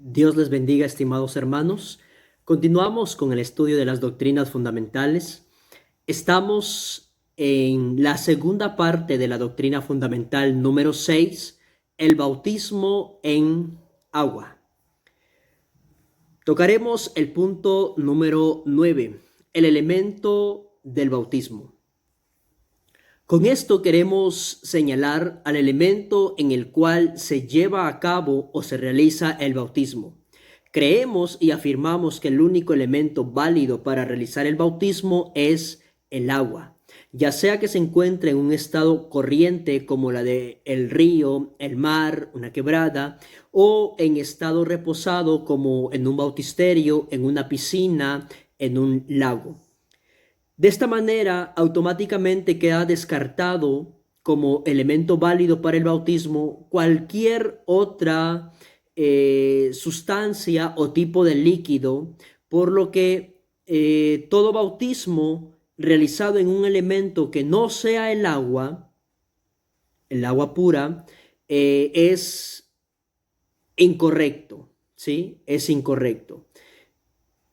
Dios les bendiga, estimados hermanos. Continuamos con el estudio de las doctrinas fundamentales. Estamos en la segunda parte de la doctrina fundamental número 6, el bautismo en agua. Tocaremos el punto número 9, el elemento del bautismo. Con esto queremos señalar al elemento en el cual se lleva a cabo o se realiza el bautismo. Creemos y afirmamos que el único elemento válido para realizar el bautismo es el agua, ya sea que se encuentre en un estado corriente como la de el río, el mar, una quebrada, o en estado reposado como en un bautisterio, en una piscina, en un lago. De esta manera, automáticamente queda descartado como elemento válido para el bautismo cualquier otra sustancia o tipo de líquido, por lo que todo bautismo realizado en un elemento que no sea el agua pura, es incorrecto, ¿sí? Es incorrecto.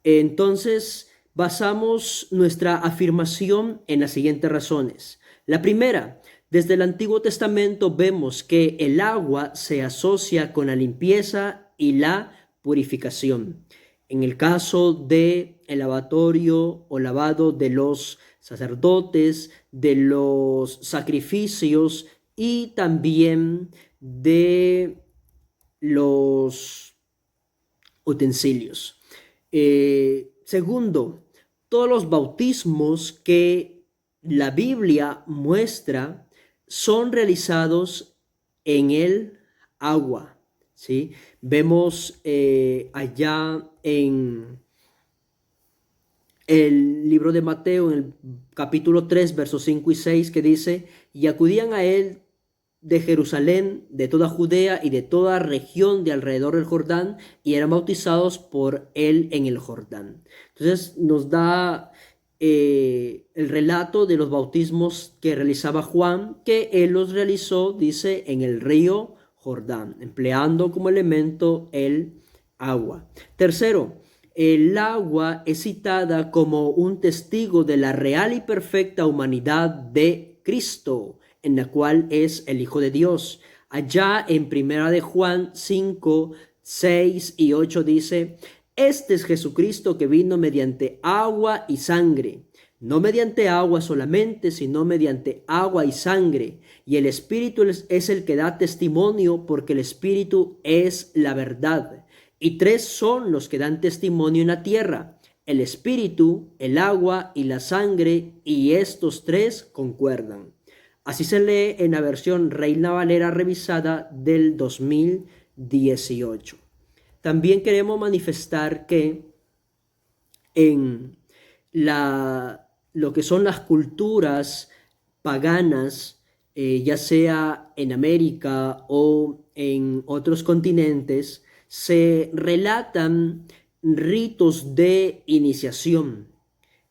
Entonces, basamos nuestra afirmación en las siguientes razones. La primera, desde el Antiguo Testamento vemos que el agua se asocia con la limpieza y la purificación. En el caso de el lavatorio o lavado de los sacerdotes, de los sacrificios y también de los utensilios. Segundo, todos los bautismos que la Biblia muestra son realizados en el agua, ¿sí? Vemos allá en el libro de Mateo, en el capítulo 3, versos 5 y 6, que dice: y acudían a él de Jerusalén, de toda Judea y de toda región de alrededor del Jordán, y eran bautizados por él en el Jordán. Entonces nos da el relato de los bautismos que realizaba Juan, que él los realizó, dice, en el río Jordán, empleando como elemento el agua. Tercero, el agua es citada como un testigo de la real y perfecta humanidad de Cristo, en la cual es el Hijo de Dios. Allá en Primera de Juan 5, 6 y 8 dice: este es Jesucristo que vino mediante agua y sangre, no mediante agua solamente, sino mediante agua y sangre. Y el Espíritu es el que da testimonio, porque el Espíritu es la verdad. Y tres son los que dan testimonio en la tierra: el Espíritu, el agua y la sangre, y estos tres concuerdan. Así se lee en la versión Reina Valera revisada del 2018. También queremos manifestar que en lo que son las culturas paganas, ya sea en América o en otros continentes, se relatan ritos de iniciación,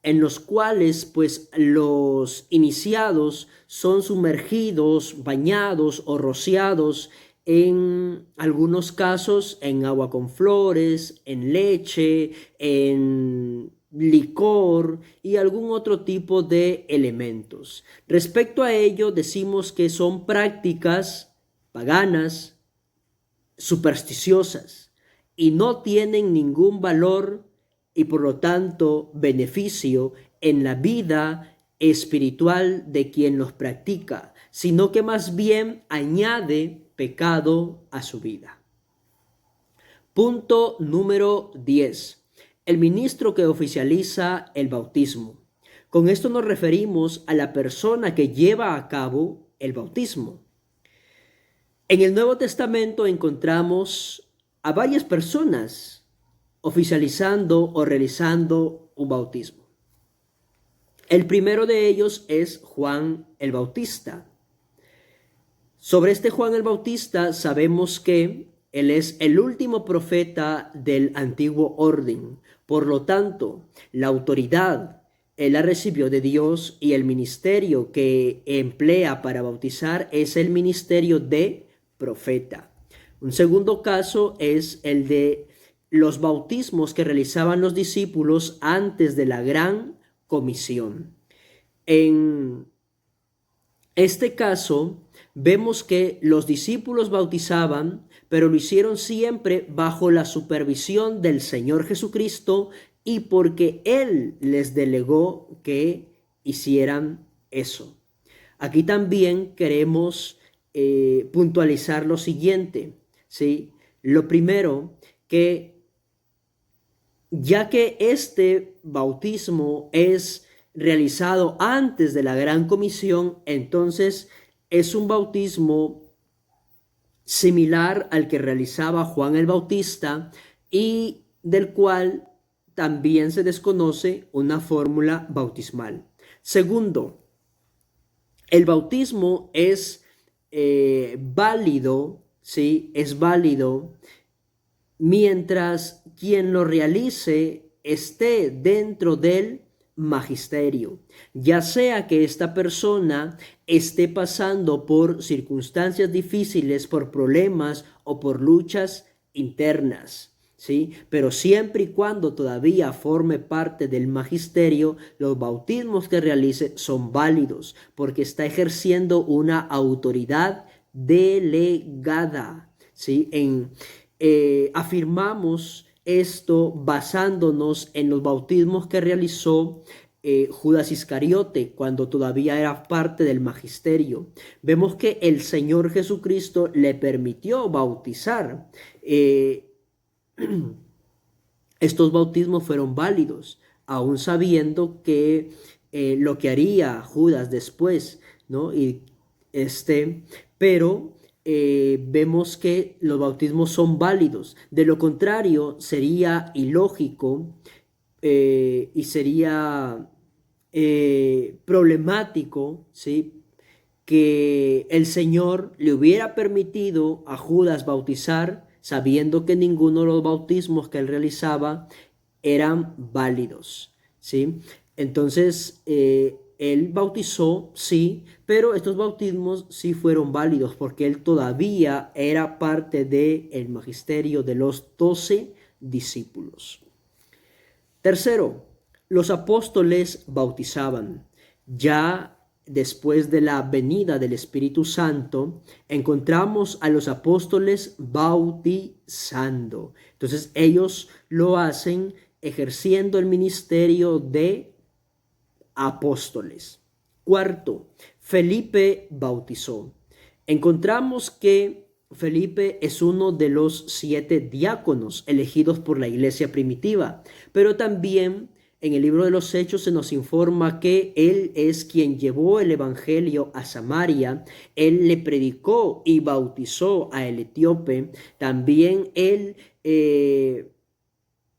en los cuales pues los iniciados son sumergidos, bañados o rociados en algunos casos en agua con flores, en leche, en licor y algún otro tipo de elementos. Respecto a ello, decimos que son prácticas paganas, supersticiosas, y no tienen ningún valor y por lo tanto beneficio en la vida espiritual de quien los practica, sino que más bien añade pecado a su vida. Punto número 10. El ministro que oficializa el bautismo. Con esto nos referimos a la persona que lleva a cabo el bautismo. En el Nuevo Testamento encontramos a varias personas oficializando o realizando un bautismo. El primero de ellos es Juan el Bautista. Sobre este Juan el Bautista sabemos que él es el último profeta del antiguo orden. Por lo tanto, la autoridad él la recibió de Dios, y el ministerio que emplea para bautizar es el ministerio de profeta. Un segundo caso es el de los bautismos que realizaban los discípulos antes de la gran comisión. En este caso, vemos que los discípulos bautizaban, pero lo hicieron siempre bajo la supervisión del Señor Jesucristo y porque Él les delegó que hicieran eso. Aquí también queremos puntualizar lo siguiente, ¿sí? Lo primero, que ya que este bautismo es realizado antes de la gran comisión, entonces es un bautismo similar al que realizaba Juan el Bautista y del cual también se desconoce una fórmula bautismal. Segundo, el bautismo es válido, ¿sí? Es válido mientras quien lo realice esté dentro del magisterio, ya sea que esta persona esté pasando por circunstancias difíciles, por problemas o por luchas internas, ¿sí? Pero siempre y cuando todavía forme parte del magisterio, los bautismos que realice son válidos porque está ejerciendo una autoridad delegada, ¿sí? Afirmamos esto basándonos en los bautismos que realizó Judas Iscariote cuando todavía era parte del magisterio. Vemos que el Señor Jesucristo le permitió bautizar. Estos bautismos fueron válidos, aún sabiendo que lo que haría Judas después, ¿no? Pero vemos que los bautismos son válidos. De lo contrario, sería ilógico y sería problemático, ¿sí? Que el Señor le hubiera permitido a Judas bautizar sabiendo que ninguno de los bautismos que él realizaba eran válidos, ¿sí? Entonces, él bautizó, sí, pero estos bautismos sí fueron válidos porque él todavía era parte del magisterio de los 12 discípulos. Tercero, los apóstoles bautizaban. Ya después de la venida del Espíritu Santo, encontramos a los apóstoles bautizando. Entonces ellos lo hacen ejerciendo el ministerio de apóstoles. Cuarto, Felipe bautizó. Encontramos que Felipe es uno de los 7 diáconos elegidos por la iglesia primitiva, pero también en el libro de los Hechos se nos informa que él es quien llevó el evangelio a Samaria, él le predicó y bautizó a el etíope, también él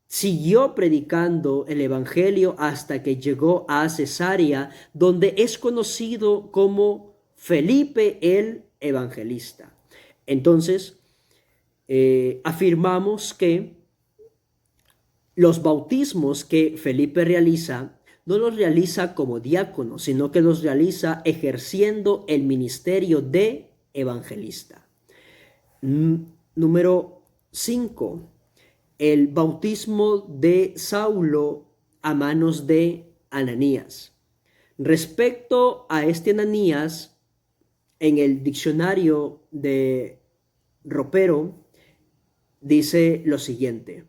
siguió predicando el evangelio hasta que llegó a Cesarea, donde es conocido como Felipe el evangelista. Entonces, afirmamos que los bautismos que Felipe realiza no los realiza como diácono, sino que los realiza ejerciendo el ministerio de evangelista. Número 5. El bautismo de Saulo a manos de Ananías. Respecto a este Ananías, en el diccionario de Ropero dice lo siguiente: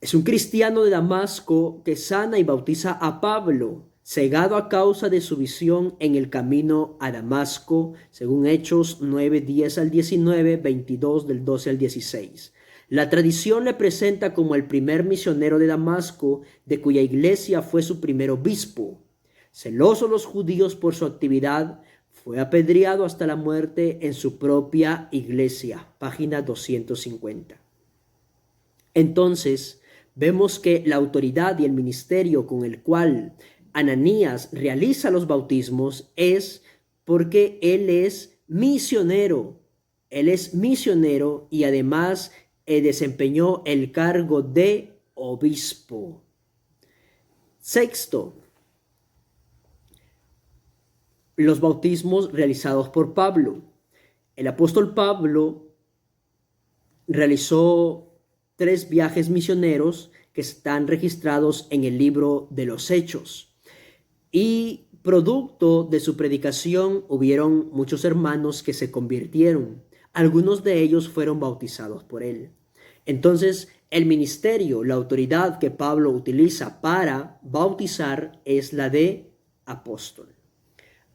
es un cristiano de Damasco que sana y bautiza a Pablo, cegado a causa de su visión en el camino a Damasco, según Hechos 9, 10 al 19, 22 del 12 al 16. La tradición le presenta como el primer misionero de Damasco, de cuya iglesia fue su primer obispo. Celosos los judíos por su actividad, fue apedreado hasta la muerte en su propia iglesia. Página 250. Entonces, vemos que la autoridad y el ministerio con el cual Ananías realiza los bautismos es porque él es misionero. Él es misionero y además desempeñó el cargo de obispo. Sexto, los bautismos realizados por Pablo. El apóstol Pablo realizó 3 viajes misioneros que están registrados en el libro de los Hechos. Y producto de su predicación hubieron muchos hermanos que se convirtieron. Algunos de ellos fueron bautizados por él. Entonces, el ministerio, la autoridad que Pablo utiliza para bautizar es la de apóstol.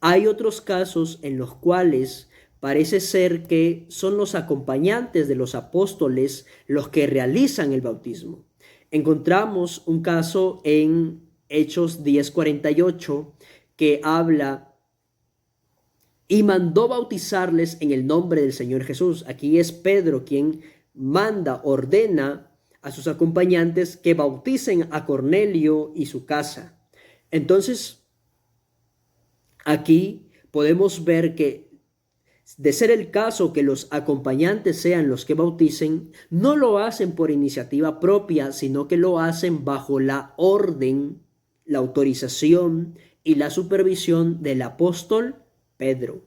Hay otros casos en los cuales parece ser que son los acompañantes de los apóstoles los que realizan el bautismo. Encontramos un caso en Hechos 10:48 que habla: y mandó bautizarles en el nombre del Señor Jesús. Aquí es Pedro quien ordena a sus acompañantes que bauticen a Cornelio y su casa. Entonces, aquí podemos ver que, de ser el caso que los acompañantes sean los que bauticen, no lo hacen por iniciativa propia, sino que lo hacen bajo la orden, la autorización y la supervisión del apóstol Pedro.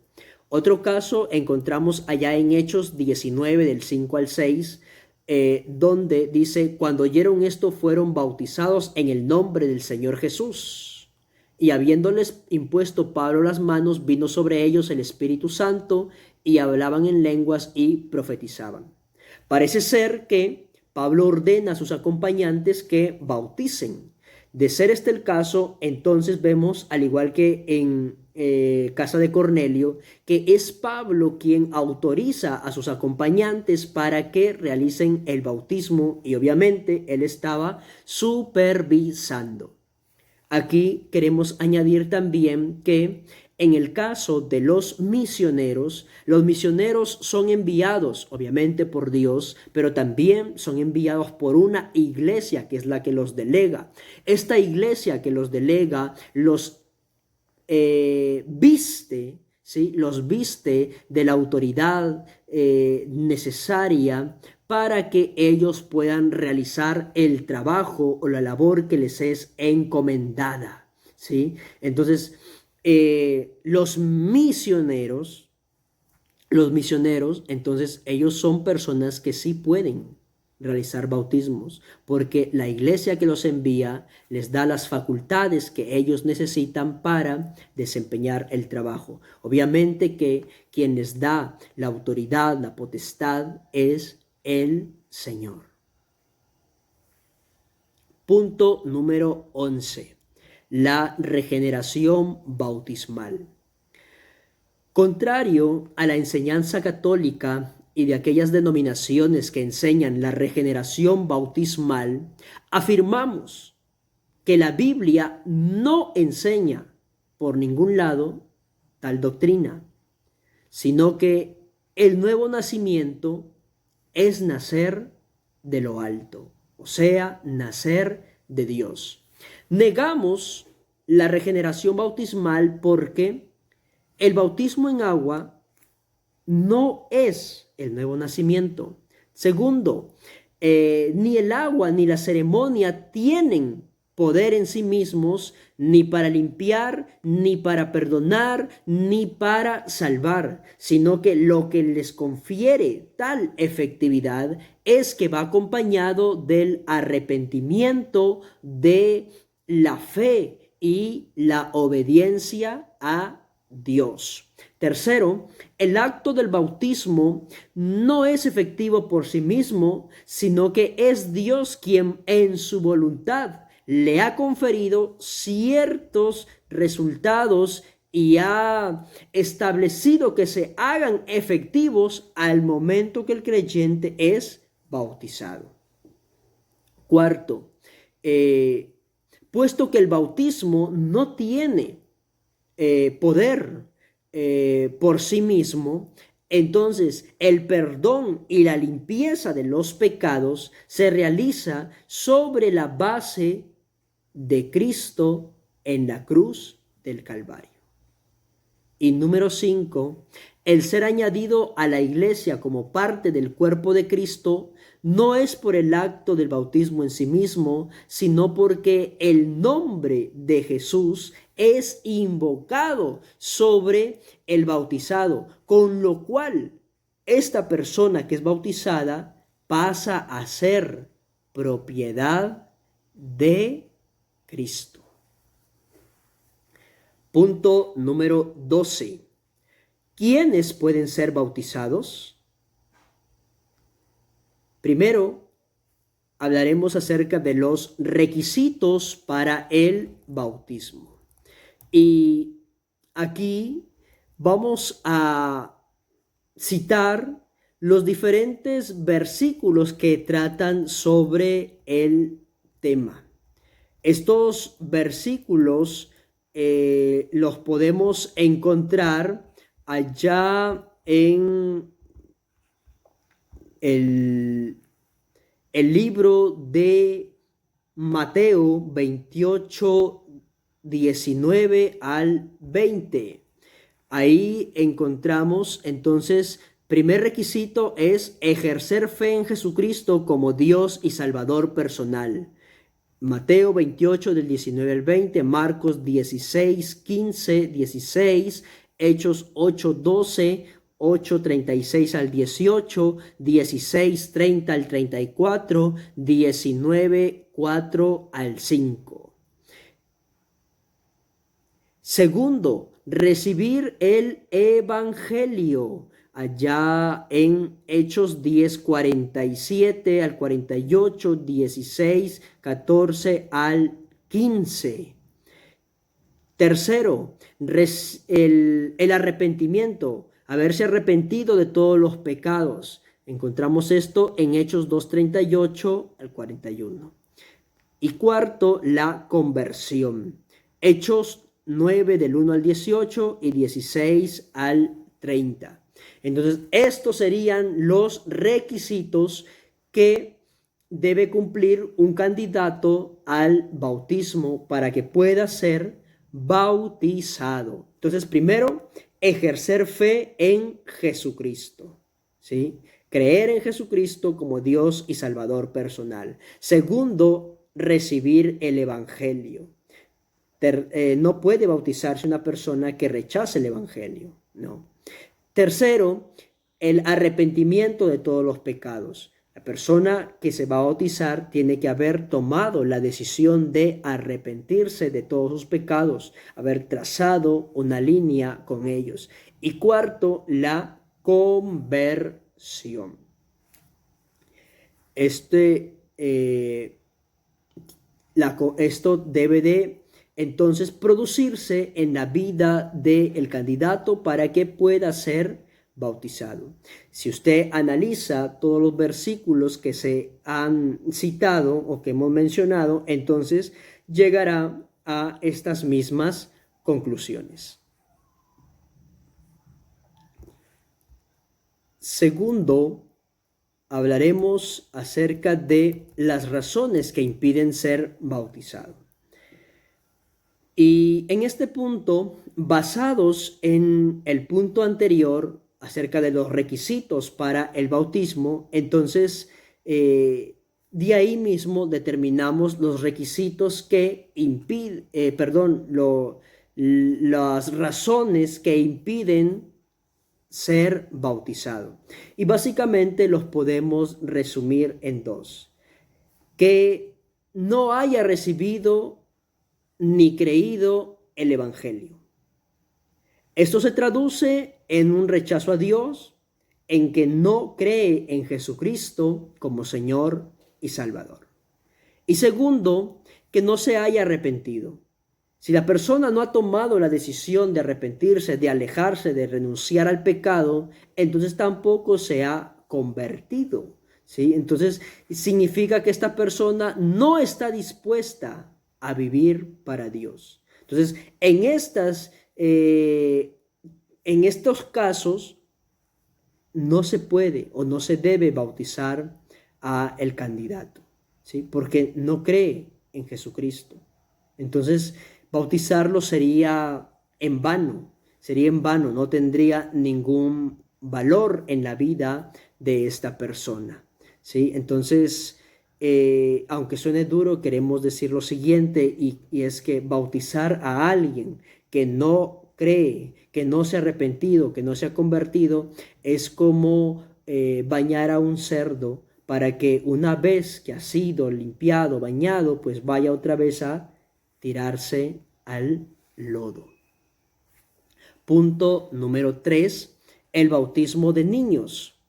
Otro caso encontramos allá en Hechos 19 del 5 al 6, donde dice: cuando oyeron esto fueron bautizados en el nombre del Señor Jesús. Y habiéndoles impuesto Pablo las manos, vino sobre ellos el Espíritu Santo, y hablaban en lenguas y profetizaban. Parece ser que Pablo ordena a sus acompañantes que bauticen. De ser este el caso, entonces vemos, al igual que en casa de Cornelio, que es Pablo quien autoriza a sus acompañantes para que realicen el bautismo, y obviamente él estaba supervisando. Aquí queremos añadir también que en el caso de los misioneros son enviados obviamente por Dios, pero también son enviados por una iglesia que es la que los delega. Esta iglesia que los delega los viste, ¿sí? Los viste de la autoridad necesaria para que ellos puedan realizar el trabajo o la labor que les es encomendada, ¿sí? Entonces, los misioneros, entonces ellos son personas que sí pueden realizar bautismos, porque la iglesia que los envía les da las facultades que ellos necesitan para desempeñar el trabajo. Obviamente que quien les da la autoridad, la potestad, es el Señor. Punto número 11. La regeneración bautismal. Contrario a la enseñanza católica y de aquellas denominaciones que enseñan la regeneración bautismal, afirmamos que la Biblia no enseña por ningún lado tal doctrina, sino que el nuevo nacimiento es nacer de lo alto, o sea, nacer de Dios. Negamos la regeneración bautismal porque el bautismo en agua no es el nuevo nacimiento. Segundo, ni el agua ni la ceremonia tienen poder en sí mismos, ni para limpiar, ni para perdonar, ni para salvar, sino que lo que les confiere tal efectividad es que va acompañado del arrepentimiento, de la fe y la obediencia a Dios. Tercero, el acto del bautismo no es efectivo por sí mismo, sino que es Dios quien en su voluntad le ha conferido ciertos resultados y ha establecido que se hagan efectivos al momento que el creyente es bautizado. Cuarto, puesto que el bautismo no tiene poder por sí mismo, entonces el perdón y la limpieza de los pecados se realiza sobre la base de Cristo en la cruz del Calvario. Y número 5, el ser añadido a la iglesia como parte del cuerpo de Cristo no es por el acto del bautismo en sí mismo, sino porque el nombre de Jesús es invocado sobre el bautizado, con lo cual esta persona que es bautizada pasa a ser propiedad de Cristo. Punto número 12. ¿Quiénes pueden ser bautizados? Primero, hablaremos acerca de los requisitos para el bautismo. Y aquí vamos a citar los diferentes versículos que tratan sobre el tema. Estos versículos los podemos encontrar allá en el libro de Mateo 28, 19 al 20. Ahí encontramos entonces, primer requisito es ejercer fe en Jesucristo como Dios y Salvador personal. Mateo 28 del 19 al 20, Marcos 16, 15, 16, Hechos 8, 12, 8, 36 al 18, 16, 30 al 34, 19, 4 al 5. Segundo, recibir el Evangelio. Allá en Hechos 10, 47 al 48, 16, 14 al 15. Tercero, el arrepentimiento, haberse arrepentido de todos los pecados. Encontramos esto en Hechos 2, 38 al 41. Y cuarto, la conversión. Hechos 9 del 1 al 18 y 16 al 30. Entonces, estos serían los requisitos que debe cumplir un candidato al bautismo para que pueda ser bautizado. Entonces, primero, ejercer fe en Jesucristo, ¿sí? Creer en Jesucristo como Dios y Salvador personal. Segundo, recibir el Evangelio. No puede bautizarse una persona que rechace el Evangelio, no. Tercero, el arrepentimiento de todos los pecados. La persona que se va a bautizar tiene que haber tomado la decisión de arrepentirse de todos sus pecados, haber trazado una línea con ellos. Y cuarto, la conversión. Esto debe de entonces producirse en la vida del candidato para que pueda ser bautizado. Si usted analiza todos los versículos que se han citado o que hemos mencionado, entonces llegará a estas mismas conclusiones. Segundo, hablaremos acerca de las razones que impiden ser bautizado. Y en este punto, basados en el punto anterior acerca de los requisitos para el bautismo, entonces de ahí mismo determinamos los requisitos que las razones que impiden ser bautizado. Y básicamente los podemos resumir en dos: que no haya recibido ni creído el Evangelio. Esto se traduce en un rechazo a Dios, en que no cree en Jesucristo como Señor y Salvador. Y segundo, que no se haya arrepentido. Si la persona no ha tomado la decisión de arrepentirse, de alejarse, de renunciar al pecado, entonces tampoco se ha convertido, ¿sí? Entonces significa que esta persona no está dispuesta a vivir para Dios. Entonces, en estos casos no se puede o no se debe bautizar a el candidato, ¿sí? Porque no cree en Jesucristo. Entonces, bautizarlo sería en vano, no tendría ningún valor en la vida de esta persona, ¿sí? Entonces, aunque suene duro, queremos decir lo siguiente, y es que bautizar a alguien que no cree, que no se ha arrepentido, que no se ha convertido, es como bañar a un cerdo para que una vez que ha sido limpiado, bañado, pues vaya otra vez a tirarse al lodo. Punto número 3, el bautismo de niños.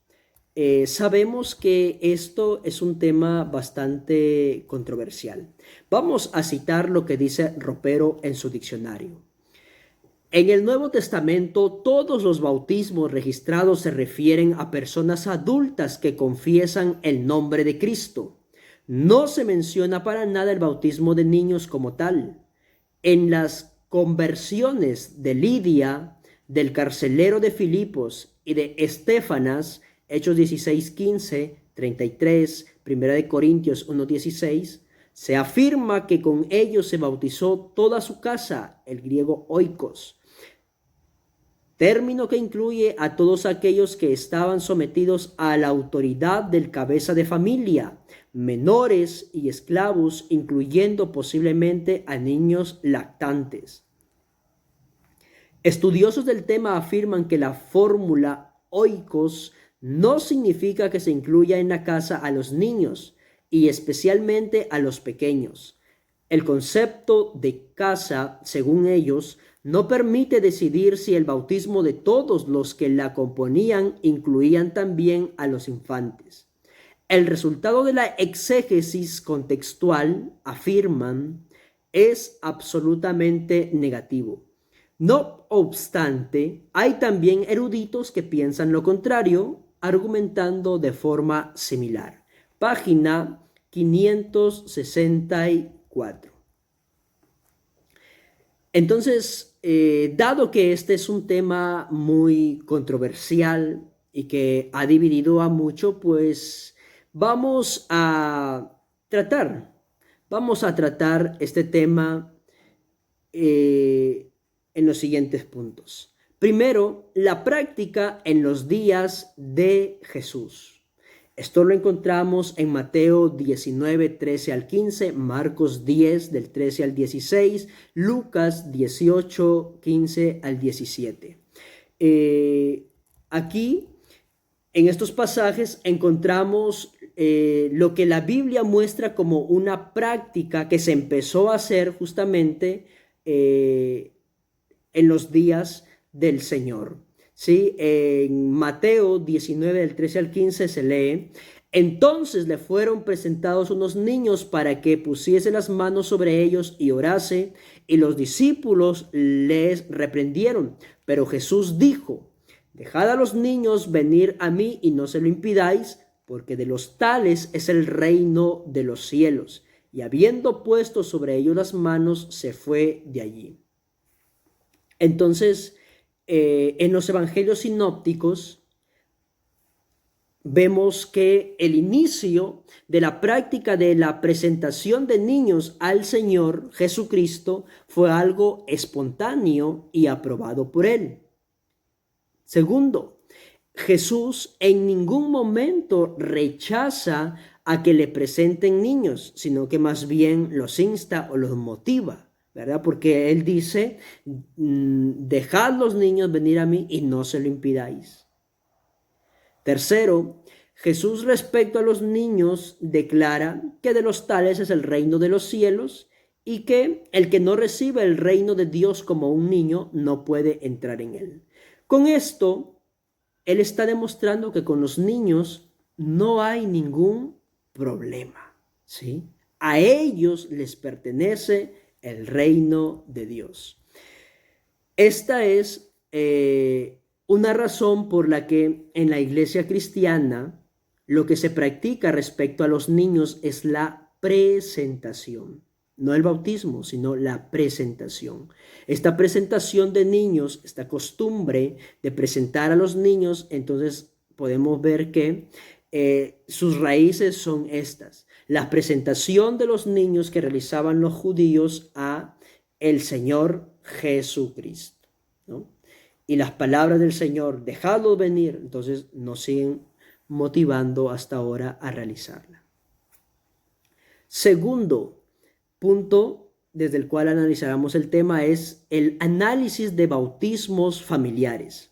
Sabemos que esto es un tema bastante controversial. Vamos a citar lo que dice Ropero en su diccionario. En el Nuevo Testamento, todos los bautismos registrados se refieren a personas adultas que confiesan el nombre de Cristo. No se menciona para nada el bautismo de niños como tal. En las conversiones de Lidia, del carcelero de Filipos y de Estéfanas, Hechos 16:15, 33, 1 Corintios 1:16, se afirma que con ellos se bautizó toda su casa, el griego oikos, término que incluye a todos aquellos que estaban sometidos a la autoridad del cabeza de familia, menores y esclavos, incluyendo posiblemente a niños lactantes. Estudiosos del tema afirman que la fórmula oikos no significa que se incluya en la casa a los niños y especialmente a los pequeños. El concepto de casa, según ellos, no permite decidir si el bautismo de todos los que la componían incluían también a los infantes. El resultado de la exégesis contextual, afirman, es absolutamente negativo. No obstante, hay también eruditos que piensan lo contrario, argumentando de forma similar. Página 564. Entonces, dado que este es un tema muy controversial y que ha dividido a mucho, pues vamos a tratar este tema en los siguientes puntos. Primero, la práctica en los días de Jesús. Esto lo encontramos en Mateo 19, 13 al 15, Marcos 10, del 13 al 16, Lucas 18, 15 al 17. Aquí, en estos pasajes, encontramos lo que la Biblia muestra como una práctica que se empezó a hacer justamente en los días del Señor. ¿Sí? En Mateo 19, del 13 al 15 se lee: entonces le fueron presentados unos niños para que pusiese las manos sobre ellos y orase, y los discípulos les reprendieron. Pero Jesús dijo: dejad a los niños venir a mí y no se lo impidáis, porque de los tales es el reino de los cielos. Y habiendo puesto sobre ellos las manos, se fue de allí. Entonces, en los evangelios sinópticos vemos que el inicio de la práctica de la presentación de niños al Señor Jesucristo fue algo espontáneo y aprobado por Él. Segundo, Jesús en ningún momento rechaza a que le presenten niños, sino que más bien los insta o los motiva, ¿verdad? Porque Él dice: dejad los niños venir a mí y no se lo impidáis. Tercero, Jesús respecto a los niños declara que de los tales es el reino de los cielos y que el que no recibe el reino de Dios como un niño no puede entrar en él. Con esto, Él está demostrando que con los niños no hay ningún problema, ¿sí? A ellos les pertenece el reino de Dios. Esta es una razón por la que en la iglesia cristiana lo que se practica respecto a los niños es la presentación. No el bautismo, sino la presentación. Esta presentación de niños, esta costumbre de presentar a los niños, entonces podemos ver que sus raíces son estas. La presentación de los niños que realizaban los judíos a el Señor Jesucristo, ¿no? Y las palabras del Señor: dejadlos venir, entonces nos siguen motivando hasta ahora a realizarla. Segundo punto desde el cual analizaremos el tema es el análisis de bautismos familiares.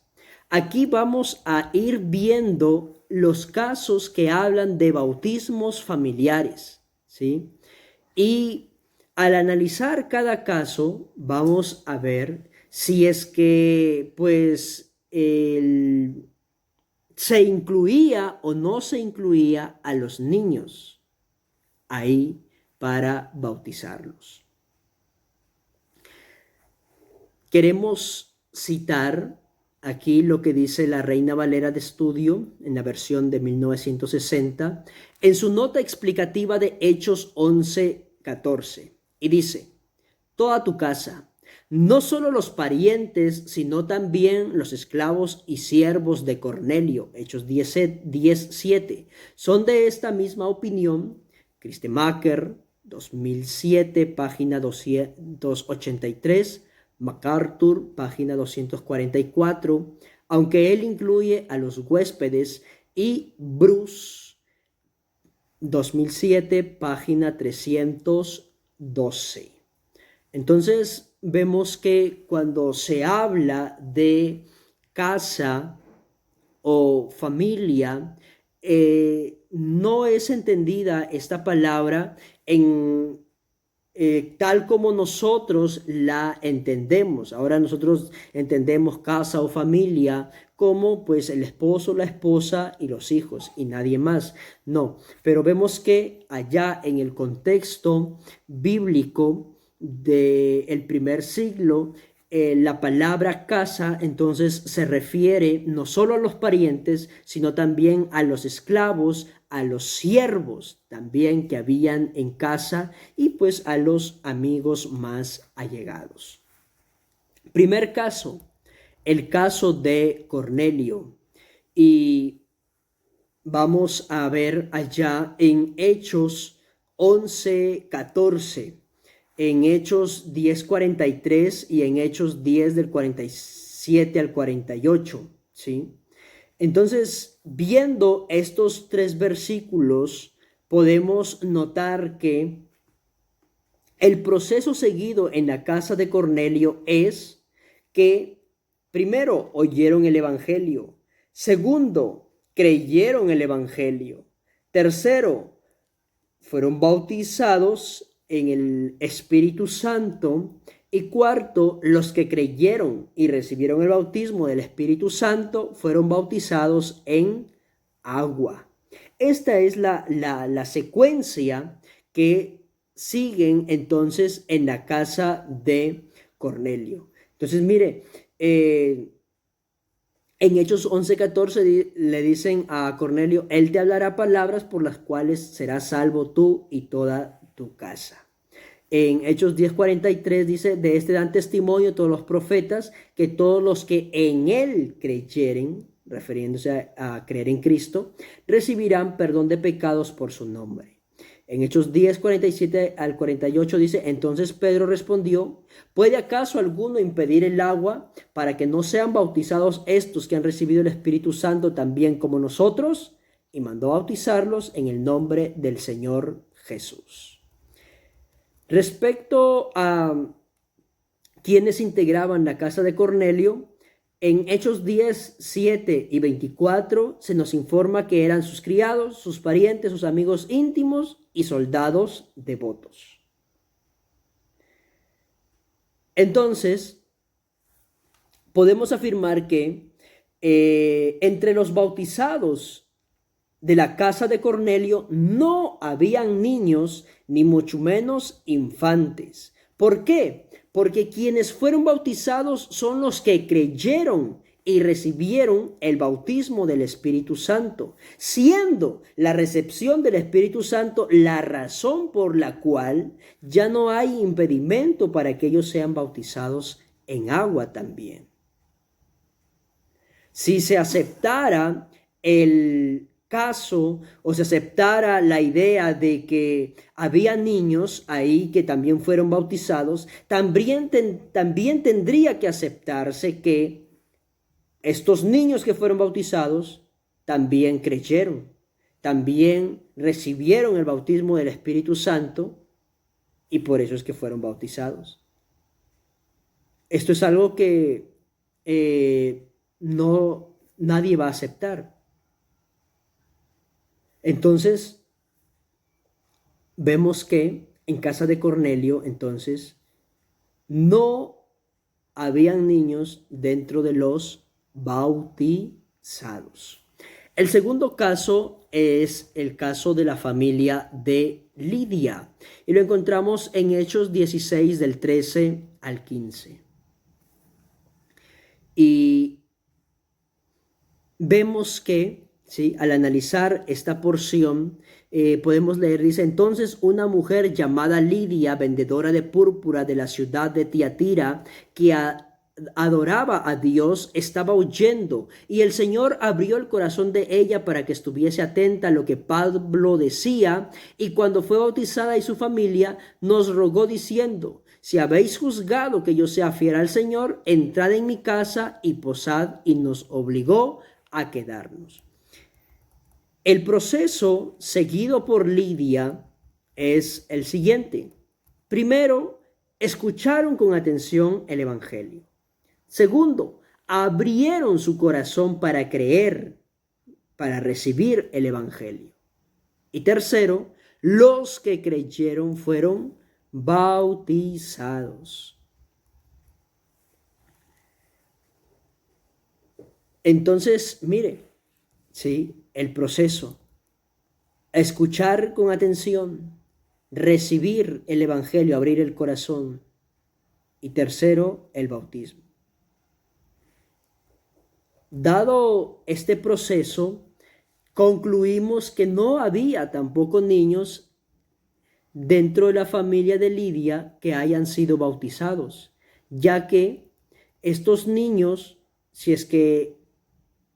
Aquí vamos a ir viendo los casos que hablan de bautismos familiares, ¿sí? Y al analizar cada caso, vamos a ver si es que, pues, se incluía o no se incluía a los niños ahí para bautizarlos. Queremos citar aquí lo que dice la Reina Valera de Estudio en la versión de 1960 en su nota explicativa de Hechos 11:14 y dice: toda tu casa, no solo los parientes, sino también los esclavos y siervos de Cornelio, Hechos 10:7, son de esta misma opinión. Christemacher, 2007, página 283, MacArthur, página 244, aunque él incluye a los huéspedes, y Bruce, 2007, página 312. Entonces vemos que cuando se habla de casa o familia, no es entendida esta palabra en tal como nosotros la entendemos. Ahora nosotros entendemos casa o familia como pues el esposo, la esposa y los hijos y nadie más. No, pero vemos que allá en el contexto bíblico del primer siglo, la palabra casa entonces se refiere no solo a los parientes, sino también a los esclavos, a los siervos también que habían en casa y pues a los amigos más allegados. Primer caso, el caso de Cornelio. Y vamos a ver allá en Hechos 11:14, en Hechos 10:43 y en Hechos 10 del 47 al 48, ¿sí? Entonces, viendo estos tres versículos, podemos notar que el proceso seguido en la casa de Cornelio es que, primero, oyeron el evangelio. Segundo, creyeron el evangelio. Tercero, fueron bautizados en el Espíritu Santo. Y cuarto, los que creyeron y recibieron el bautismo del Espíritu Santo fueron bautizados en agua. Esta es la secuencia que siguen entonces en la casa de Cornelio. Entonces, mire, en Hechos 11:14 le dicen a Cornelio: él te hablará palabras por las cuales serás salvo tú y toda tu casa. En Hechos 10:43 dice: de este dan testimonio todos los profetas, que todos los que en él creyeren, refiriéndose a creer en Cristo, recibirán perdón de pecados por su nombre. En Hechos 10:47 al 48 dice: entonces Pedro respondió: ¿puede acaso alguno impedir el agua para que no sean bautizados estos que han recibido el Espíritu Santo también como nosotros? Y mandó bautizarlos en el nombre del Señor Jesús. Respecto a quienes integraban la casa de Cornelio, en Hechos 10, 7 y 24 se nos informa que eran sus criados, sus parientes, sus amigos íntimos y soldados devotos. Entonces, podemos afirmar que entre los bautizados de la casa de Cornelio no habían niños, ni mucho menos infantes. ¿Por qué? Porque quienes fueron bautizados son los que creyeron y recibieron el bautismo del Espíritu Santo, siendo la recepción del Espíritu Santo la razón por la cual ya no hay impedimento para que ellos sean bautizados en agua también. Si se aceptara el caso o se aceptara la idea de que había niños ahí que también fueron bautizados, también tendría que aceptarse que estos niños que fueron bautizados también creyeron, también recibieron el bautismo del Espíritu Santo y por eso es que fueron bautizados. Esto es algo que nadie va a aceptar. Entonces, vemos que en casa de Cornelio, entonces, no habían niños dentro de los bautizados. El segundo caso es el caso de la familia de Lidia y lo encontramos en Hechos 16 del 13 al 15. Y vemos que, ¿sí?, al analizar esta porción, podemos leer, dice, entonces una mujer llamada Lidia, vendedora de púrpura de la ciudad de Tiatira, que adoraba a Dios, estaba oyendo, y el Señor abrió el corazón de ella para que estuviese atenta a lo que Pablo decía, y cuando fue bautizada y su familia, nos rogó diciendo, si habéis juzgado que yo sea fiel al Señor, entrad en mi casa y posad, y nos obligó a quedarnos. El proceso seguido por Lidia es el siguiente. Primero, escucharon con atención el Evangelio. Segundo, abrieron su corazón para creer, para recibir el Evangelio. Y tercero, los que creyeron fueron bautizados. Entonces, mire, ¿sí?, el proceso, escuchar con atención, recibir el Evangelio, abrir el corazón, y tercero, el bautismo. Dado este proceso, concluimos que no había tampoco niños dentro de la familia de Lidia que hayan sido bautizados, ya que estos niños, si es que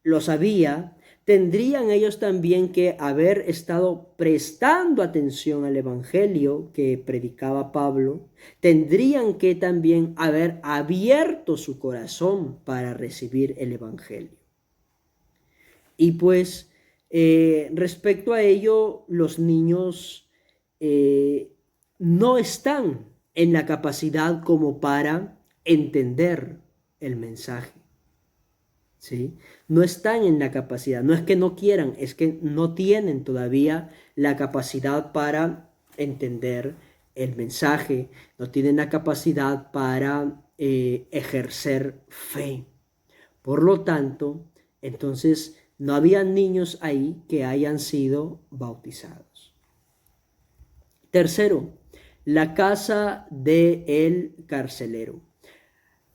los había, tendrían ellos también que haber estado prestando atención al Evangelio que predicaba Pablo, tendrían que también haber abierto su corazón para recibir el Evangelio. Y pues respecto a ello, los niños no están en la capacidad como para entender el mensaje. ¿Sí? No están en la capacidad, no es que no quieran, es que no tienen todavía la capacidad para entender el mensaje, no tienen la capacidad para ejercer fe. Por lo tanto, entonces no había niños ahí que hayan sido bautizados. Tercero, la casa del carcelero.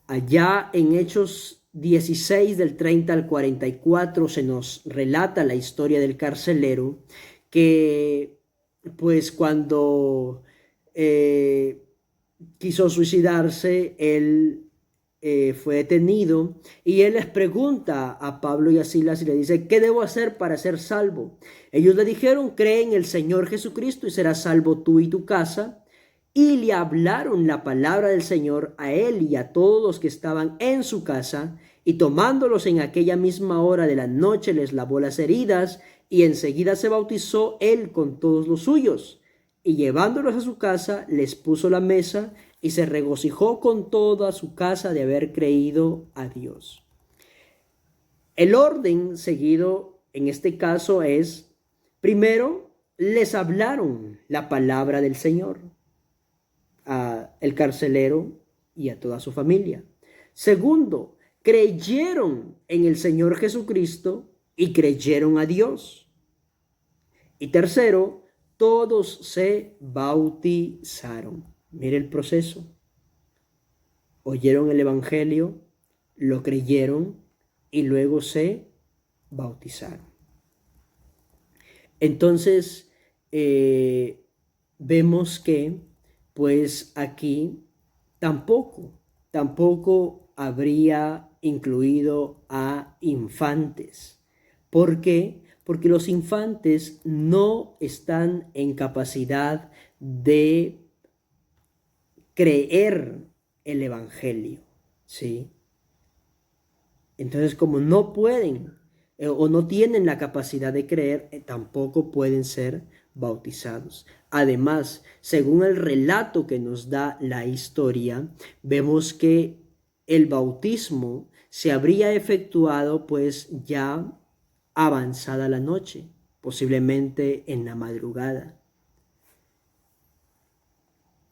Allá en Hechos 16 del 30 al 44 se nos relata la historia del carcelero que pues cuando quiso suicidarse, él fue detenido y él les pregunta a Pablo y a Silas y le dice, ¿qué debo hacer para ser salvo? Ellos le dijeron, cree en el Señor Jesucristo y serás salvo tú y tu casa. Y le hablaron la palabra del Señor a él y a todos los que estaban en su casa, y tomándolos en aquella misma hora de la noche les lavó las heridas, y enseguida se bautizó él con todos los suyos. Y llevándolos a su casa, les puso la mesa, y se regocijó con toda su casa de haber creído a Dios. El orden seguido en este caso es, primero, les hablaron la palabra del Señor al carcelero y a toda su familia. Segundo, creyeron en el Señor Jesucristo y creyeron a Dios. Y tercero, todos se bautizaron. Mire el proceso. Oyeron el Evangelio, lo creyeron y luego se bautizaron. Entonces, vemos que pues aquí tampoco habría incluido a infantes. ¿Por qué? Porque los infantes no están en capacidad de creer el Evangelio, ¿sí? Entonces, como no pueden o no tienen la capacidad de creer, tampoco pueden ser bautizados. Además, según el relato que nos da la historia, vemos que el bautismo se habría efectuado pues ya avanzada la noche. posiblemente en la madrugada.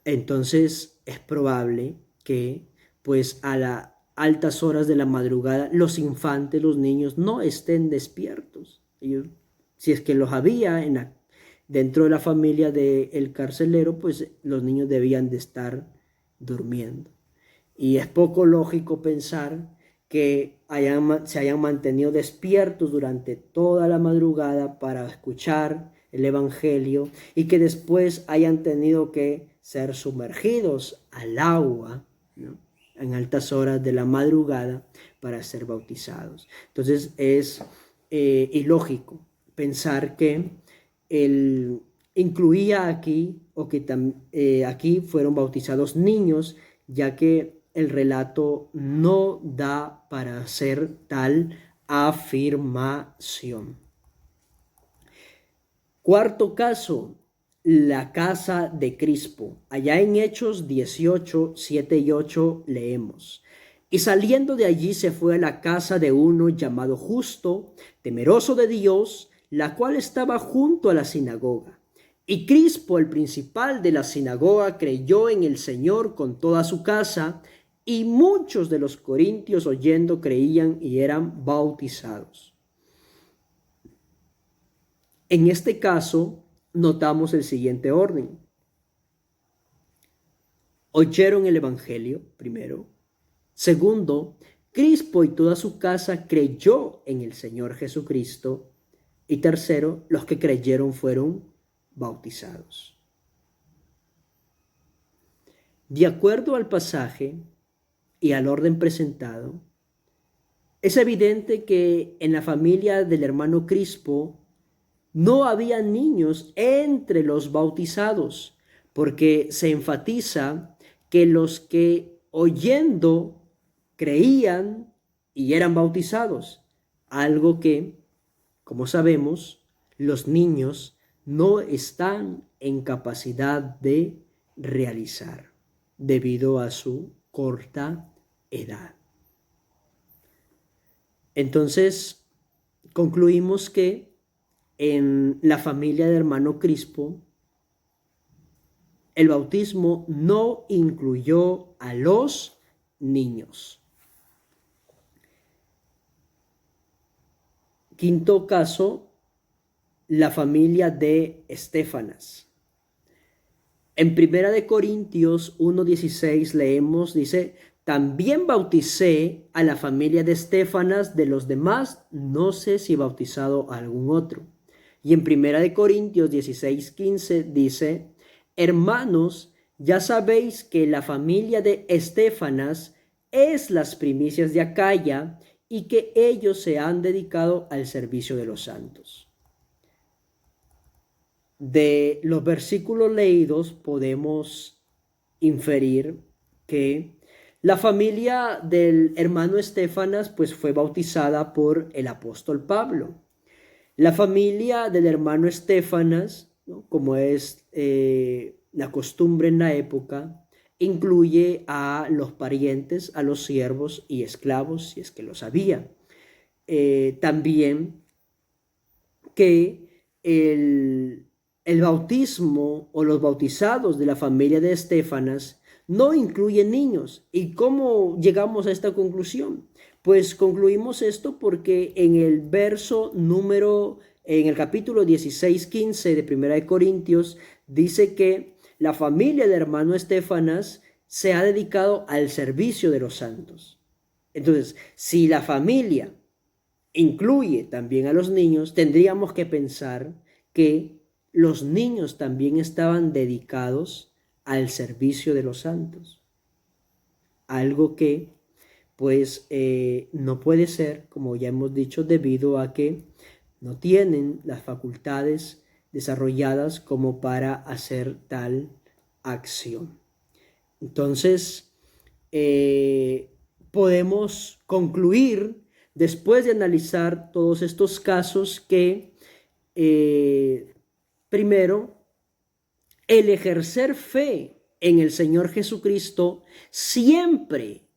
Entonces es probable que pues a las altas horas de la madrugada los infantes, los niños no estén despiertos. Ellos, si es que los había dentro de la familia del carcelero, pues los niños debían de estar durmiendo. Y es poco lógico pensar que se hayan mantenido despiertos durante toda la madrugada para escuchar el Evangelio y que después hayan tenido que ser sumergidos al agua, ¿no?, en altas horas de la madrugada para ser bautizados. Entonces es ilógico pensar que él incluía aquí o que aquí fueron bautizados niños, ya que el relato no da para hacer tal afirmación. Cuarto caso, la casa de Crispo. Allá en Hechos 18, 7 y 8 leemos: y saliendo de allí se fue a la casa de uno llamado Justo, temeroso de Dios, la cual estaba junto a la sinagoga. Y Crispo, el principal de la sinagoga, creyó en el Señor con toda su casa, y muchos de los corintios oyendo creían y eran bautizados. En este caso, notamos el siguiente orden. Oyeron el Evangelio, primero. Segundo, Crispo y toda su casa creyó en el Señor Jesucristo. Y tercero, los que creyeron fueron bautizados. De acuerdo al pasaje y al orden presentado, es evidente que en la familia del hermano Crispo no había niños entre los bautizados, porque se enfatiza que los que oyendo creían y eran bautizados, algo que, como sabemos, los niños no están en capacidad de realizar debido a su corta edad. Entonces, concluimos que en la familia del hermano Crispo, el bautismo no incluyó a los niños. Quinto caso, la familia de Estéfanas. En 1 Corintios 1:16 leemos, dice: también bauticé a la familia de Estéfanas, de los demás no sé si he bautizado a algún otro. Y en 1 Corintios 16:15 dice: hermanos, ya sabéis que la familia de Estéfanas es las primicias de Acaya y que ellos se han dedicado al servicio de los santos. De los versículos leídos podemos inferir que la familia del hermano Estéfanas pues fue bautizada por el apóstol Pablo. La familia del hermano Estéfanas, ¿no?, como es la costumbre en la época, incluye a los parientes, a los siervos y esclavos, si es que los había. También que el bautismo o los bautizados de la familia de Estéfanas no incluyen niños. ¿Y cómo llegamos a esta conclusión? Pues concluimos esto porque en el capítulo 16:15 de 1 Corintios dice que la familia del hermano Estéfanas se ha dedicado al servicio de los santos. Entonces, si la familia incluye también a los niños, tendríamos que pensar que los niños también estaban dedicados al servicio de los santos. Algo que pues no puede ser, como ya hemos dicho, debido a que no tienen las facultades desarrolladas como para hacer tal acción. Entonces, podemos concluir, después de analizar todos estos casos, que primero, el ejercer fe en el Señor Jesucristo siempre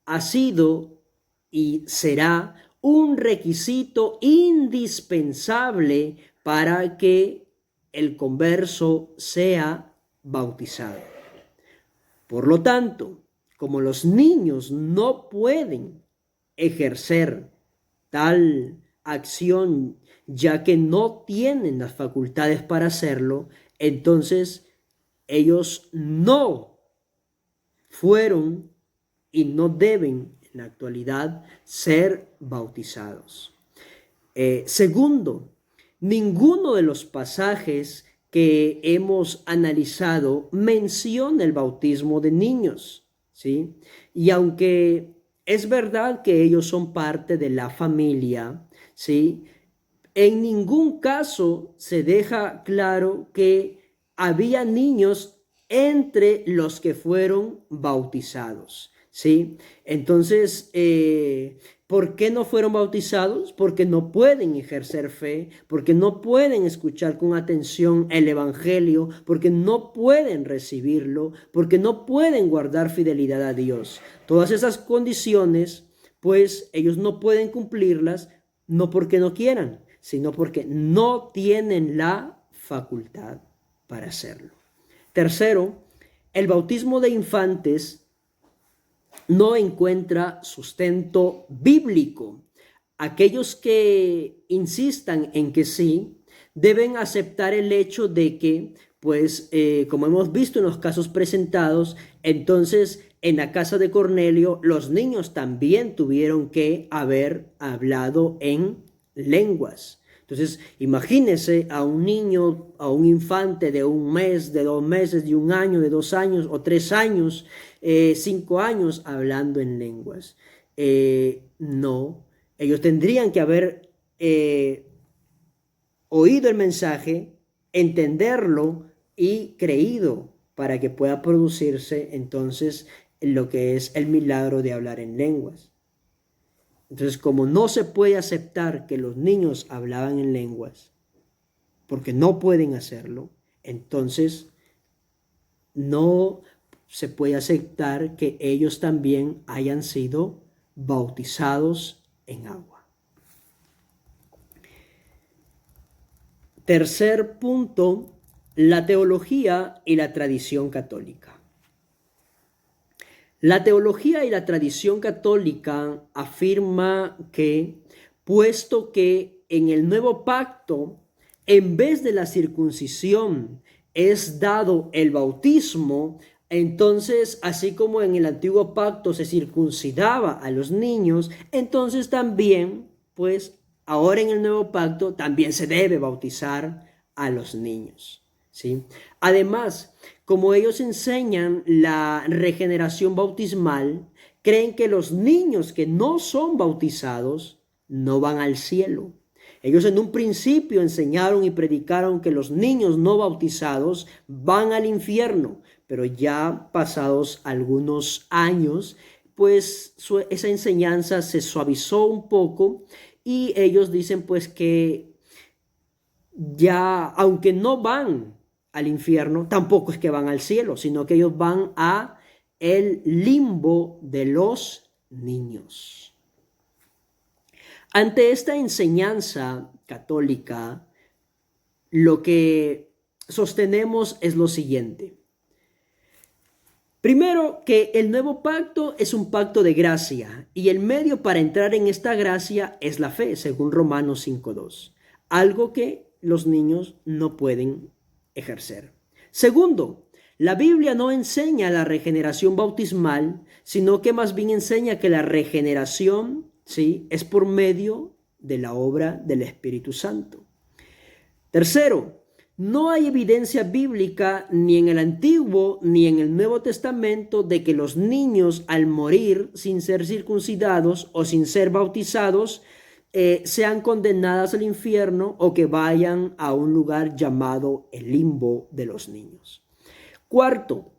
ha sido y será un requisito indispensable para que el converso sea bautizado. Por lo tanto, como los niños no pueden ejercer tal acción ya que no tienen las facultades para hacerlo, entonces ellos no fueron y no deben en la actualidad ser bautizados. Segundo, ninguno de los pasajes que hemos analizado menciona el bautismo de niños, ¿sí? Y aunque es verdad que ellos son parte de la familia, ¿sí? En ningún caso se deja claro que había niños entre los que fueron bautizados, ¿sí? Entonces, ¿por qué no fueron bautizados? Porque no pueden ejercer fe, porque no pueden escuchar con atención el evangelio, porque no pueden recibirlo, porque no pueden guardar fidelidad a Dios. Todas esas condiciones, pues ellos no pueden cumplirlas, no porque no quieran, sino porque no tienen la facultad para hacerlo. Tercero, el bautismo de infantes no encuentra sustento bíblico. Aquellos que insistan en que sí, deben aceptar el hecho de que, pues, como hemos visto en los casos presentados, entonces en la casa de Cornelio los niños también tuvieron que haber hablado en lenguas. Entonces, imagínese a un niño, a un infante de 1 mes, de 2 meses, de 1 año, de 2 años o 3 años, 5 años hablando en lenguas. No, ellos tendrían que haber oído el mensaje, entenderlo y creído para que pueda producirse entonces lo que es el milagro de hablar en lenguas. Entonces, como no se puede aceptar que los niños hablaban en lenguas, porque no pueden hacerlo, entonces no se puede aceptar que ellos también hayan sido bautizados en agua. Tercer punto, la teología y la tradición católica. La teología y la tradición católica afirma que, puesto que en el nuevo pacto, en vez de la circuncisión, es dado el bautismo, entonces, así como en el antiguo pacto se circuncidaba a los niños, entonces también, pues, ahora en el nuevo pacto también se debe bautizar a los niños, ¿sí? Además, como ellos enseñan la regeneración bautismal, creen que los niños que no son bautizados no van al cielo. Ellos en un principio enseñaron y predicaron que los niños no bautizados van al infierno, pero ya pasados algunos años, pues esa enseñanza se suavizó un poco y ellos dicen pues que ya, aunque no van al infierno, tampoco es que van al cielo, sino que ellos van a el limbo de los niños. Ante esta enseñanza católica, lo que sostenemos es lo siguiente. Primero, que el nuevo pacto es un pacto de gracia y el medio para entrar en esta gracia es la fe, según Romanos 5:2, algo que los niños no pueden ejercer. Segundo, la Biblia no enseña la regeneración bautismal, sino que más bien enseña que la regeneración, ¿sí?, es por medio de la obra del Espíritu Santo. Tercero, no hay evidencia bíblica ni en el Antiguo ni en el Nuevo Testamento de que los niños al morir sin ser circuncidados o sin ser bautizados sean condenadas al infierno o que vayan a un lugar llamado el limbo de los niños. Cuarto,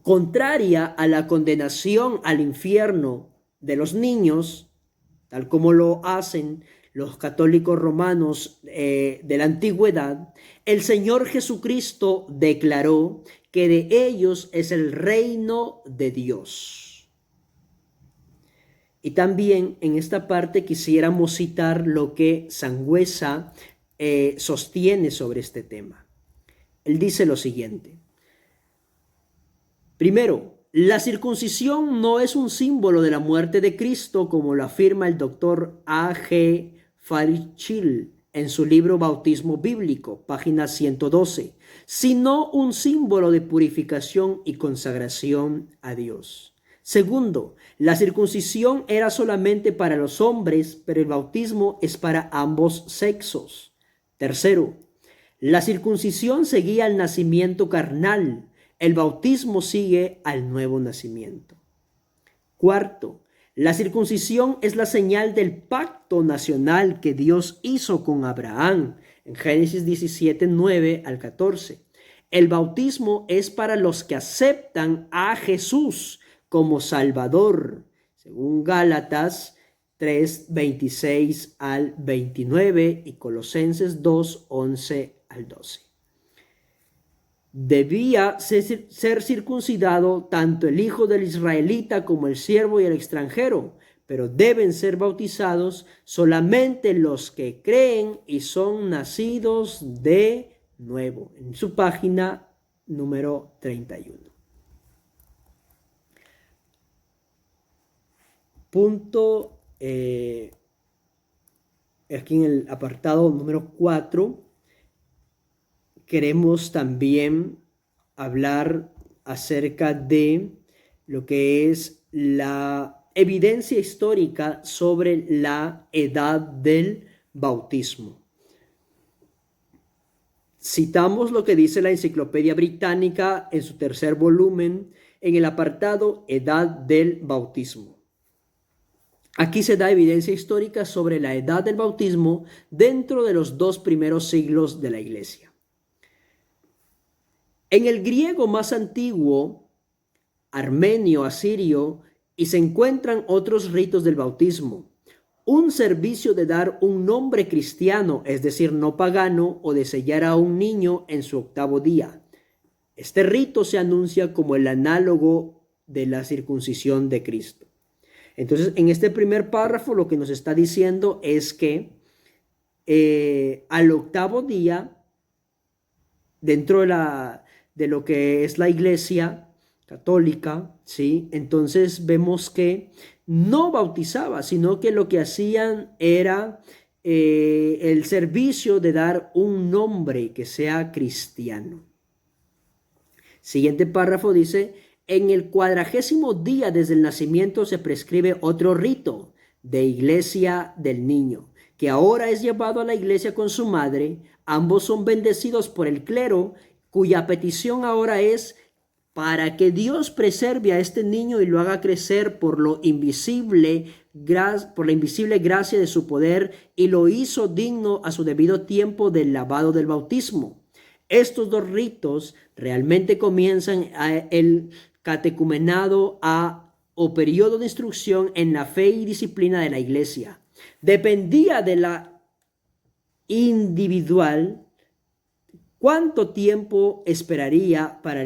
contraria a la condenación al infierno de los niños, tal como lo hacen los católicos romanos de la antigüedad, el Señor Jesucristo declaró que de ellos es el reino de Dios. Y también en esta parte quisiéramos citar lo que Sangüesa sostiene sobre este tema. Él dice lo siguiente. Primero, la circuncisión no es un símbolo de la muerte de Cristo, como lo afirma el doctor A.G. Fairchild en su libro Bautismo Bíblico, página 112, sino un símbolo de purificación y consagración a Dios. Segundo, la circuncisión era solamente para los hombres, pero el bautismo es para ambos sexos. Tercero, la circuncisión seguía al nacimiento carnal. El bautismo sigue al nuevo nacimiento. Cuarto, la circuncisión es la señal del pacto nacional que Dios hizo con Abraham en Génesis 17, 9 al 14. El bautismo es para los que aceptan a Jesús como Salvador, según Gálatas 3, 26 al 29 y Colosenses 2, 11 al 12. Debía ser circuncidado tanto el hijo del israelita como el siervo y el extranjero, pero deben ser bautizados solamente los que creen y son nacidos de nuevo. En su página número 31. Punto, aquí en el apartado número 4. Queremos también hablar acerca de lo que es la evidencia histórica sobre la edad del bautismo. Citamos lo que dice la Enciclopedia Británica en su tercer volumen en el apartado Edad del bautismo. Aquí se da evidencia histórica sobre la edad del bautismo dentro de los 2 primeros siglos de la Iglesia. En el griego más antiguo, armenio, asirio, y se encuentran otros ritos del bautismo. Un servicio de dar un nombre cristiano, es decir, no pagano, o de sellar a un niño en su 8º día. Este rito se anuncia como el análogo de la circuncisión de Cristo. Entonces, en este primer párrafo lo que nos está diciendo es que al 8º día, dentro de lo que es la Iglesia católica, ¿sí? Entonces vemos que no bautizaba, sino que lo que hacían era el servicio de dar un nombre que sea cristiano. Siguiente párrafo dice: en el 40º día desde el nacimiento se prescribe otro rito de iglesia del niño, que ahora es llevado a la iglesia con su madre. Ambos son bendecidos por el clero, cuya petición ahora es para que Dios preserve a este niño y lo haga crecer por la invisible gracia de su poder, y lo hizo digno a su debido tiempo del lavado del bautismo. Estos 2 ritos realmente comienzan el catecumenado o periodo de instrucción en la fe y disciplina de la iglesia. Dependía de la individual cuánto tiempo esperaría para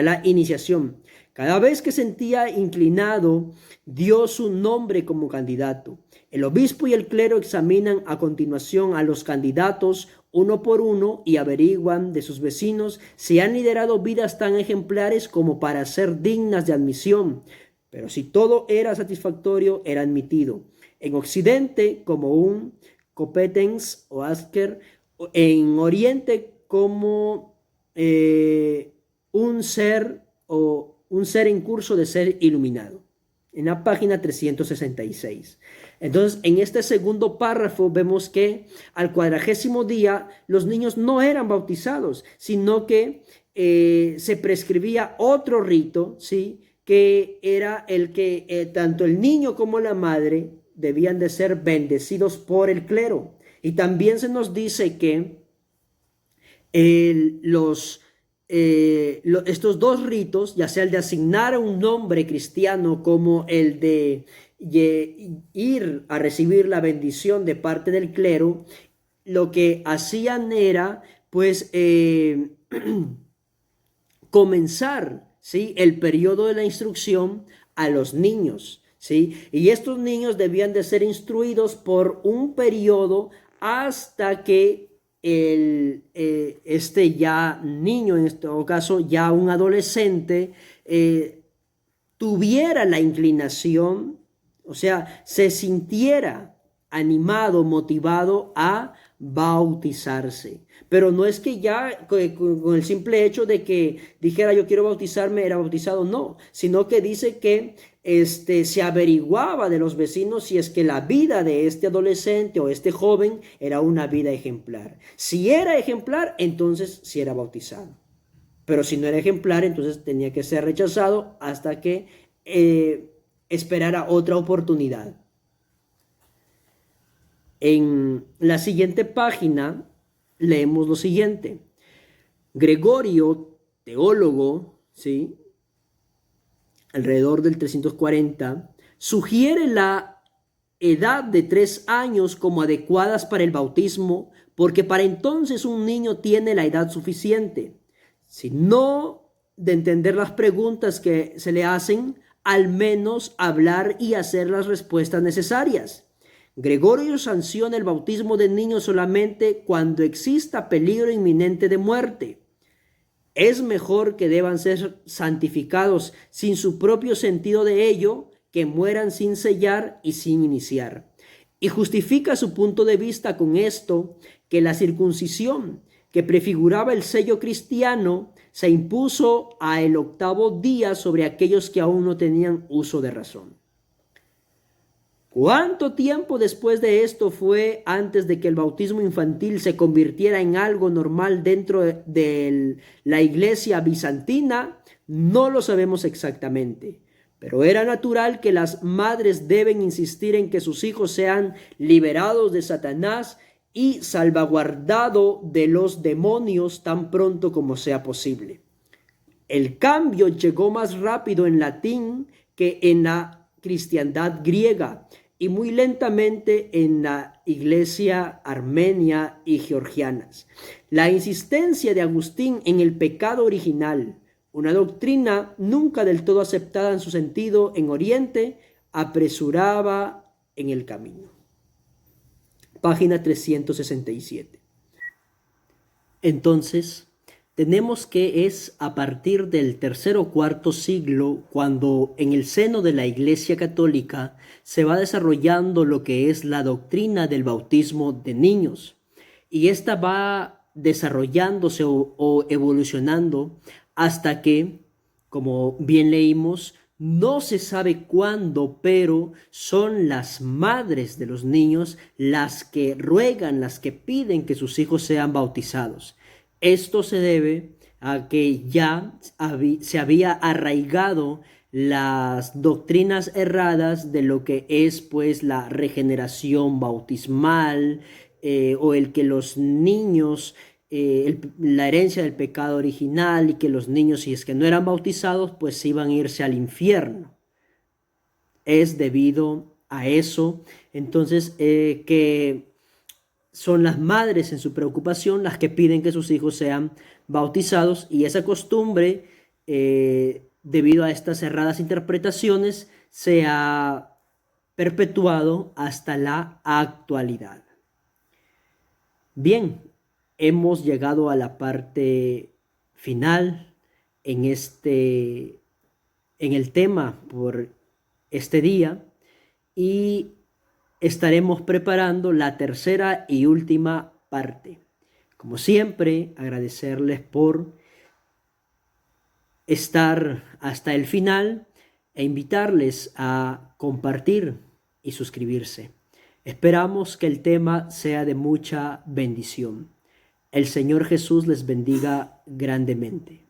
la iniciación. Cada vez que sentía inclinado, dio su nombre como candidato. El obispo y el clero examinan a continuación a los candidatos uno por uno y averiguan de sus vecinos si han liderado vidas tan ejemplares como para ser dignas de admisión. Pero si todo era satisfactorio, era admitido. En Occidente, como un competens o asker; en Oriente, como un ser en curso de ser iluminado. En la página 366. Entonces, en este segundo párrafo vemos que al 40º día los niños no eran bautizados, sino que se prescribía otro rito, ¿sí? Que era el que tanto el niño como la madre debían de ser bendecidos por el clero. Y también se nos dice que estos 2 ritos, ya sea el de asignar un nombre cristiano como el de ir a recibir la bendición de parte del clero, lo que hacían era pues comenzar, ¿sí?, el periodo de la instrucción a los niños. ¿sí? Y estos niños debían de ser instruidos por un periodo hasta que este ya niño, en este caso ya un adolescente, tuviera la inclinación, o sea, se sintiera animado, motivado a bautizarse. Pero no es que ya con el simple hecho de que dijera yo quiero bautizarme, era bautizado, no, sino que dice que se averiguaba de los vecinos si es que la vida de este adolescente o este joven era una vida ejemplar. Si era ejemplar, entonces sí era bautizado. Pero si no era ejemplar, entonces tenía que ser rechazado hasta que esperara otra oportunidad. En la siguiente página leemos lo siguiente. Gregorio, teólogo, ¿sí?, alrededor del 340, sugiere la edad de 3 años como adecuadas para el bautismo, porque para entonces un niño tiene la edad suficiente, si no de entender las preguntas que se le hacen, al menos hablar y hacer las respuestas necesarias. Gregorio sanciona el bautismo de niños solamente cuando exista peligro inminente de muerte. Es mejor que deban ser santificados sin su propio sentido de ello, que mueran sin sellar y sin iniciar. Y justifica su punto de vista con esto, que la circuncisión, que prefiguraba el sello cristiano, se impuso a el 8º día sobre aquellos que aún no tenían uso de razón. ¿Cuánto tiempo después de esto fue antes de que el bautismo infantil se convirtiera en algo normal dentro de la iglesia bizantina? No lo sabemos exactamente, pero era natural que las madres deben insistir en que sus hijos sean liberados de Satanás y salvaguardado de los demonios tan pronto como sea posible. El cambio llegó más rápido en latín que en la cristiandad griega y muy lentamente en la iglesia armenia y georgianas. La insistencia de Agustín en el pecado original, una doctrina nunca del todo aceptada en su sentido en Oriente, apresuraba en el camino. Página 367. Entonces, tenemos que es a partir del 3er o 4.º siglo cuando en el seno de la Iglesia Católica se va desarrollando lo que es la doctrina del bautismo de niños. Y esta va desarrollándose o evolucionando hasta que, como bien leímos, no se sabe cuándo, pero son las madres de los niños las que ruegan, las que piden que sus hijos sean bautizados. Esto se debe a que ya se había arraigado las doctrinas erradas de lo que es pues la regeneración bautismal, o el que los niños, la herencia del pecado original, y que los niños, si es que no eran bautizados, pues iban a irse al infierno. Es debido a eso, entonces, que son las madres en su preocupación las que piden que sus hijos sean bautizados, y esa costumbre, debido a estas erradas interpretaciones, se ha perpetuado hasta la actualidad. Bien, hemos llegado a la parte final en el tema por este día, y estaremos preparando la tercera y última parte. Como siempre, agradecerles por estar hasta el final e invitarles a compartir y suscribirse. Esperamos que el tema sea de mucha bendición. El Señor Jesús les bendiga grandemente.